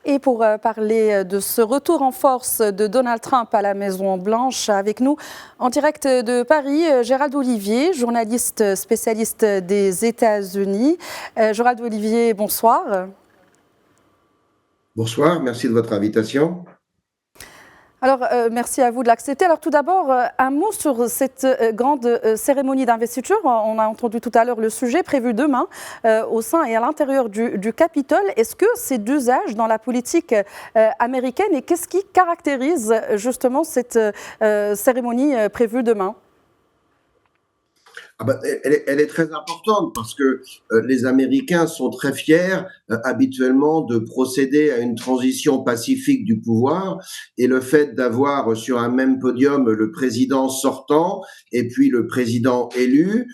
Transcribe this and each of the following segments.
Et pour parler de ce retour en force de Donald Trump à la Maison-Blanche, avec nous en direct de Paris, Gérald Olivier, journaliste spécialiste des États-Unis. Gérald Olivier, bonsoir. Bonsoir, merci de votre invitation. Alors, merci à vous de l'accepter. Alors, tout d'abord, un mot sur cette grande cérémonie d'investiture. On a entendu tout à l'heure le sujet prévu demain au sein et à l'intérieur du Capitole. Est-ce que c'est d'usage dans la politique américaine et qu'est-ce qui caractérise justement cette cérémonie prévue demain ? Elle est très importante parce que les Américains sont très fiers habituellement de procéder à une transition pacifique du pouvoir et le fait d'avoir sur un même podium le président sortant et puis le président élu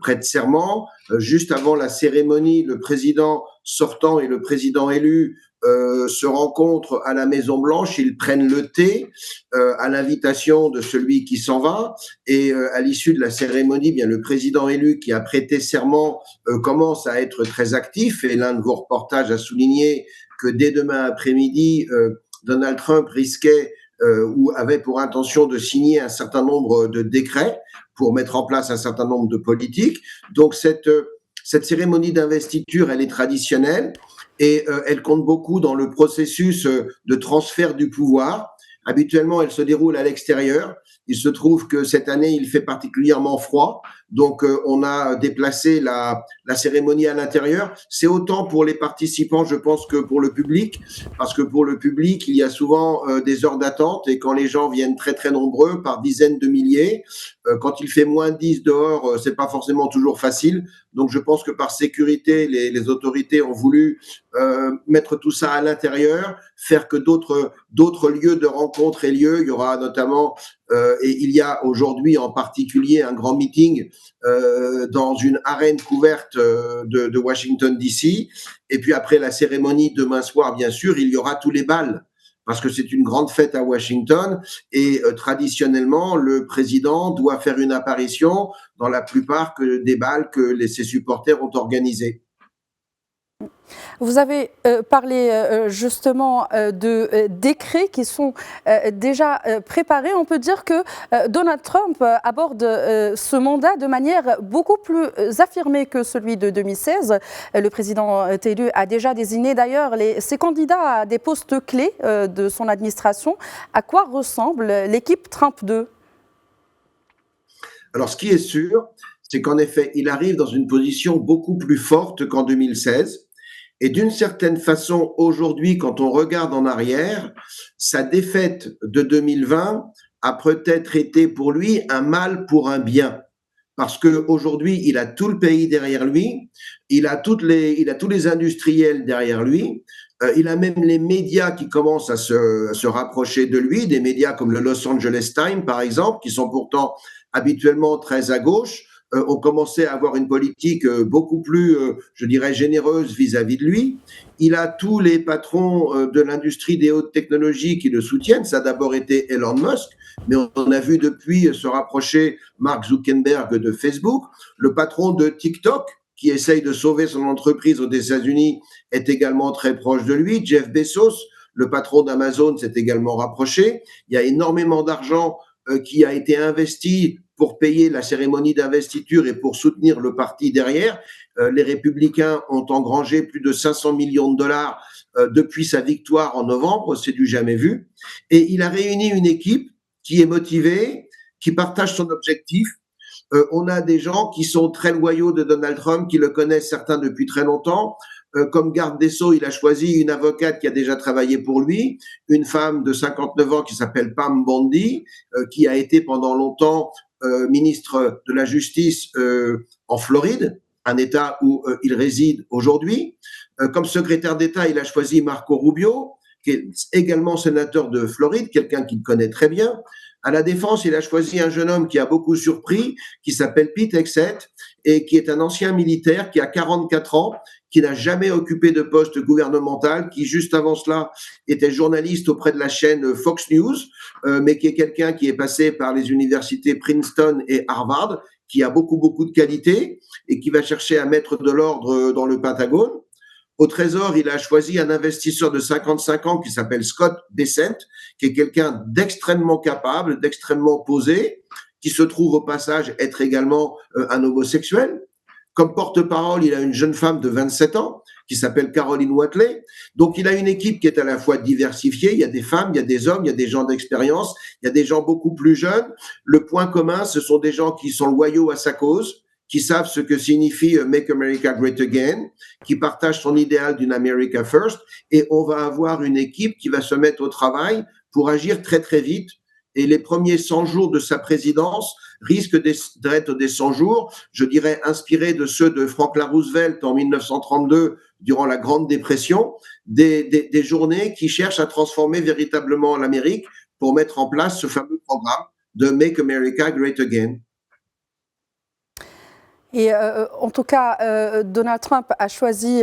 prête serment. Juste avant la cérémonie, le président sortant et le président élu se rencontrent à la Maison-Blanche, ils prennent le thé à l'invitation de celui qui s'en va et à l'issue de la cérémonie, bien le président élu qui a prêté serment commence à être très actif et l'un de vos reportages a souligné que dès demain après-midi, Donald Trump risquait ou avait pour intention de signer un certain nombre de décrets pour mettre en place un certain nombre de politiques. Donc cette cérémonie d'investiture, elle est traditionnelle et elle compte beaucoup dans le processus de transfert du pouvoir. Habituellement, elle se déroule à l'extérieur. Il se trouve que cette année, il fait particulièrement froid. Donc, on a déplacé la cérémonie à l'intérieur. C'est autant pour les participants, je pense, que pour le public. Parce que pour le public, il y a souvent des heures d'attente. Et quand les gens viennent très, très nombreux, par dizaines de milliers, quand il fait moins 10 dehors, c'est pas forcément toujours facile. Donc, je pense que par sécurité, les autorités ont voulu mettre tout ça à l'intérieur, faire que d'autres lieux de rencontre aient lieu. Il y aura notamment, et il y a aujourd'hui en particulier un grand meeting dans une arène couverte de Washington DC. Et puis après la cérémonie demain soir, bien sûr, il y aura tous les bals parce que c'est une grande fête à Washington et traditionnellement, le président doit faire une apparition dans la plupart des bals que ses supporters ont organisés. Vous avez parlé justement de décrets qui sont déjà préparés. On peut dire que Donald Trump aborde ce mandat de manière beaucoup plus affirmée que celui de 2016. Le président élu a déjà désigné d'ailleurs ses candidats à des postes clés de son administration. À quoi ressemble l'équipe Trump 2 ? Alors, ce qui est sûr, c'est qu'en effet, il arrive dans une position beaucoup plus forte qu'en 2016. Et d'une certaine façon, aujourd'hui, quand on regarde en arrière, sa défaite de 2020 a peut-être été pour lui un mal pour un bien. Parce qu'aujourd'hui, il a tout le pays derrière lui, il a tous les industriels derrière lui, il a même les médias qui commencent à se rapprocher de lui, des médias comme le Los Angeles Times, par exemple, qui sont pourtant habituellement très à gauche, ont commencé à avoir une politique beaucoup plus, je dirais, généreuse vis-à-vis de lui. Il a tous les patrons de l'industrie des hautes technologies qui le soutiennent. Ça a d'abord été Elon Musk, mais on a vu depuis se rapprocher Mark Zuckerberg de Facebook. Le patron de TikTok, qui essaye de sauver son entreprise aux États-Unis, est également très proche de lui. Jeff Bezos, le patron d'Amazon, s'est également rapproché. Il y a énormément d'argent qui a été investi pour payer la cérémonie d'investiture et pour soutenir le parti derrière. Les républicains ont engrangé plus de 500 millions de dollars depuis sa victoire en novembre, c'est du jamais vu. Et il a réuni une équipe qui est motivée, qui partage son objectif. On a des gens qui sont très loyaux de Donald Trump, qui le connaissent certains depuis très longtemps. Comme garde des Sceaux, il a choisi une avocate qui a déjà travaillé pour lui, une femme de 59 ans qui s'appelle Pam Bondi, qui a été pendant longtemps ministre de la Justice en Floride, un État où il réside aujourd'hui. Comme secrétaire d'État, il a choisi Marco Rubio, qui est également sénateur de Floride, quelqu'un qu'il connaît très bien. À la Défense, il a choisi un jeune homme qui a beaucoup surpris, qui s'appelle Pete Hegseth, et qui est un ancien militaire qui a 44 ans, qui n'a jamais occupé de poste gouvernemental, qui juste avant cela était journaliste auprès de la chaîne Fox News, mais qui est quelqu'un qui est passé par les universités Princeton et Harvard, qui a beaucoup de qualités et qui va chercher à mettre de l'ordre dans le Pentagone. Au Trésor, il a choisi un investisseur de 55 ans qui s'appelle Scott Bessent, qui est quelqu'un d'extrêmement capable, d'extrêmement posé, qui se trouve au passage être également un homosexuel. Comme porte-parole, il a une jeune femme de 27 ans qui s'appelle Caroline Watley. Donc, il a une équipe qui est à la fois diversifiée. Il y a des femmes, il y a des hommes, il y a des gens d'expérience, il y a des gens beaucoup plus jeunes. Le point commun, ce sont des gens qui sont loyaux à sa cause, qui savent ce que signifie Make America Great Again, qui partagent son idéal d'une America First. Et on va avoir une équipe qui va se mettre au travail pour agir très, très vite. Et les premiers 100 jours de sa présidence risquent d'être des 100 jours, je dirais, inspirés de ceux de Franklin Roosevelt en 1932, durant la Grande Dépression, des journées qui cherchent à transformer véritablement l'Amérique pour mettre en place ce fameux programme de Make America Great Again. Et en tout cas, Donald Trump a choisi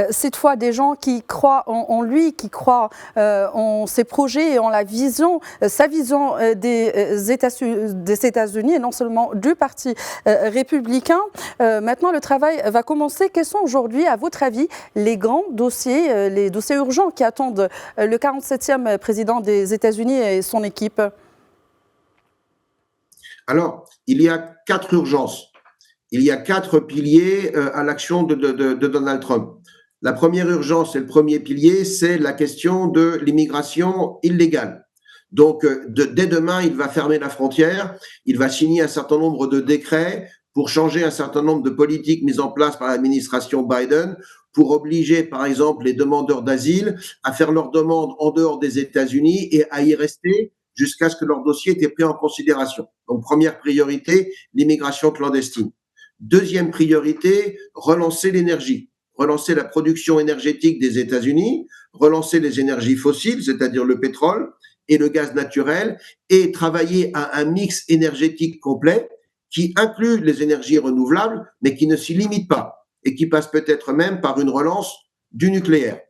cette fois des gens qui croient en lui, qui croient en ses projets et en la vision, sa vision des États-Unis et non seulement du Parti républicain. Maintenant, le travail va commencer. Quels sont aujourd'hui, à votre avis, les grands dossiers, les dossiers urgents qui attendent le 47e président des États-Unis et son équipe? Alors, il y a 4 urgences. Il y a 4 piliers à l'action de Donald Trump. La première urgence et le premier pilier, c'est la question de l'immigration illégale. Donc, dès demain, il va fermer la frontière, il va signer un certain nombre de décrets pour changer un certain nombre de politiques mises en place par l'administration Biden pour obliger, par exemple, les demandeurs d'asile à faire leurs demandes en dehors des États-Unis et à y rester jusqu'à ce que leur dossier ait été pris en considération. Donc, première priorité, l'immigration clandestine. Deuxième priorité, relancer l'énergie, relancer la production énergétique des États-Unis, relancer les énergies fossiles, c'est-à-dire le pétrole et le gaz naturel, et travailler à un mix énergétique complet qui inclut les énergies renouvelables, mais qui ne s'y limite pas et qui passe peut-être même par une relance du nucléaire.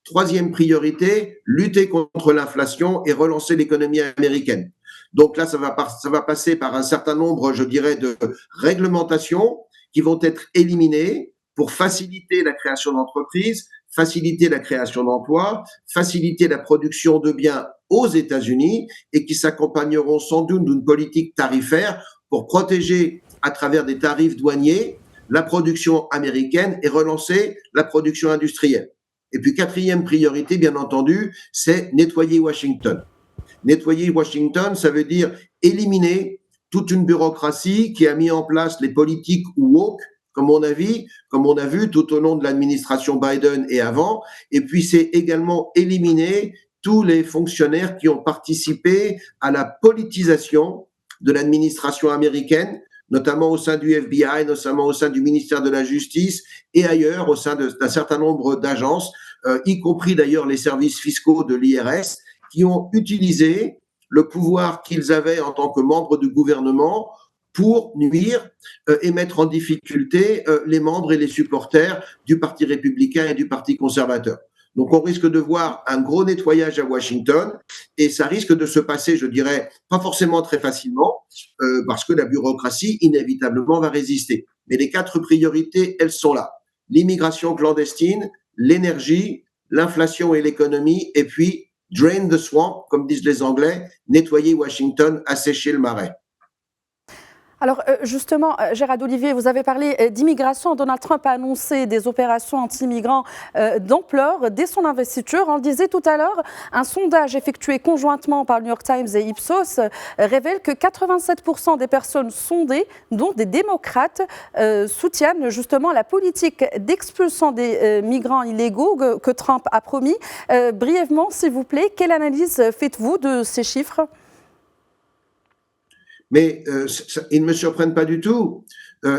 Troisième priorité, lutter contre l'inflation et relancer l'économie américaine. Donc là, ça va passer par un certain nombre, je dirais, de réglementations qui vont être éliminées pour faciliter la création d'entreprises, faciliter la création d'emplois, faciliter la production de biens aux États-Unis et qui s'accompagneront sans doute d'une politique tarifaire pour protéger à travers des tarifs douaniers la production américaine et relancer la production industrielle. Et puis, quatrième priorité, bien entendu, c'est nettoyer Washington. Nettoyer Washington, ça veut dire éliminer toute une bureaucratie qui a mis en place les politiques woke, comme on a vu tout au long de l'administration Biden et avant. Et puis, c'est également éliminer tous les fonctionnaires qui ont participé à la politisation de l'administration américaine, notamment au sein du FBI, notamment au sein du ministère de la Justice et ailleurs, au sein d'un certain nombre d'agences, y compris d'ailleurs les services fiscaux de l'IRS, qui ont utilisé le pouvoir qu'ils avaient en tant que membres du gouvernement pour nuire et mettre en difficulté les membres et les supporters du Parti républicain et du Parti conservateur. Donc, on risque de voir un gros nettoyage à Washington et ça risque de se passer, je dirais, pas forcément très facilement parce que la bureaucratie, inévitablement, va résister. Mais les 4 priorités, elles sont là. L'immigration clandestine, l'énergie, l'inflation et l'économie, et puis drain the swamp, comme disent les Anglais, nettoyer Washington, assécher le marais. Alors justement, Gérard Olivier, vous avez parlé d'immigration. Donald Trump a annoncé des opérations anti-migrants d'ampleur dès son investiture. On le disait tout à l'heure, un sondage effectué conjointement par le New York Times et Ipsos révèle que 87% des personnes sondées, dont des démocrates, soutiennent justement la politique d'expulsion des migrants illégaux que Trump a promis. Brièvement, s'il vous plaît, quelle analyse faites-vous de ces chiffres ? Mais ils ne me surprennent pas du tout.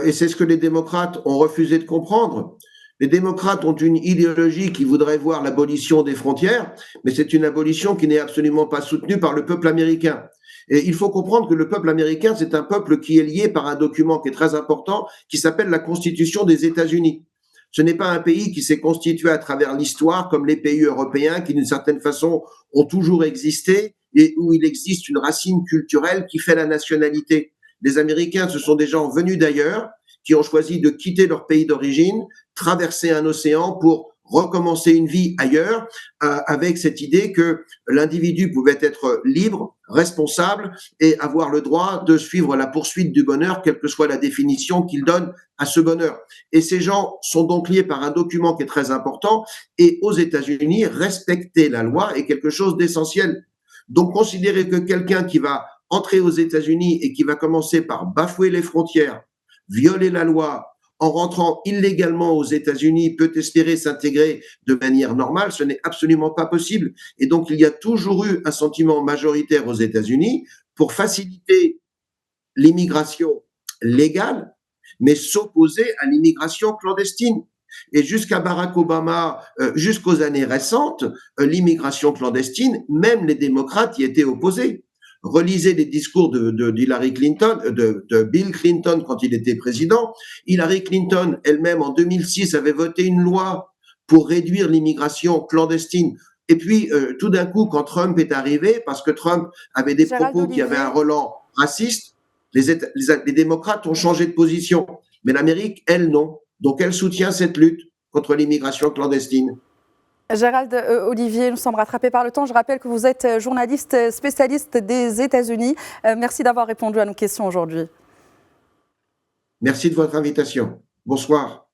Et c'est ce que les démocrates ont refusé de comprendre. Les démocrates ont une idéologie qui voudrait voir l'abolition des frontières, mais c'est une abolition qui n'est absolument pas soutenue par le peuple américain. Et il faut comprendre que le peuple américain, c'est un peuple qui est lié par un document qui est très important, qui s'appelle la Constitution des États-Unis. Ce n'est pas un pays qui s'est constitué à travers l'histoire comme les pays européens qui, d'une certaine façon, ont toujours existé et où il existe une racine culturelle qui fait la nationalité. Les Américains, ce sont des gens venus d'ailleurs qui ont choisi de quitter leur pays d'origine, traverser un océan pour recommencer une vie ailleurs, avec cette idée que l'individu pouvait être libre, responsable et avoir le droit de suivre la poursuite du bonheur, quelle que soit la définition qu'il donne à ce bonheur. Et ces gens sont donc liés par un document qui est très important, et aux États-Unis, respecter la loi est quelque chose d'essentiel. Donc considérer que quelqu'un qui va entrer aux États-Unis et qui va commencer par bafouer les frontières, violer la loi, en rentrant illégalement aux États-Unis, peut espérer s'intégrer de manière normale, ce n'est absolument pas possible. Et donc, il y a toujours eu un sentiment majoritaire aux États-Unis pour faciliter l'immigration légale, mais s'opposer à l'immigration clandestine. Et jusqu'à Barack Obama, jusqu'aux années récentes, l'immigration clandestine, même les démocrates y étaient opposés. Relisez les discours d'Hillary Clinton, de Bill Clinton quand il était président. Hillary Clinton elle-même en 2006 avait voté une loi pour réduire l'immigration clandestine. Et puis tout d'un coup, quand Trump est arrivé, parce que Trump avait des Gérald propos qui avaient un Olivier, relent raciste, les démocrates ont changé de position. Mais l'Amérique, elle, non. Donc elle soutient cette lutte contre l'immigration clandestine. Gérald Olivier, nous sommes rattrapés par le temps. Je rappelle que vous êtes journaliste spécialiste des États-Unis. Merci d'avoir répondu à nos questions aujourd'hui. Merci de votre invitation. Bonsoir.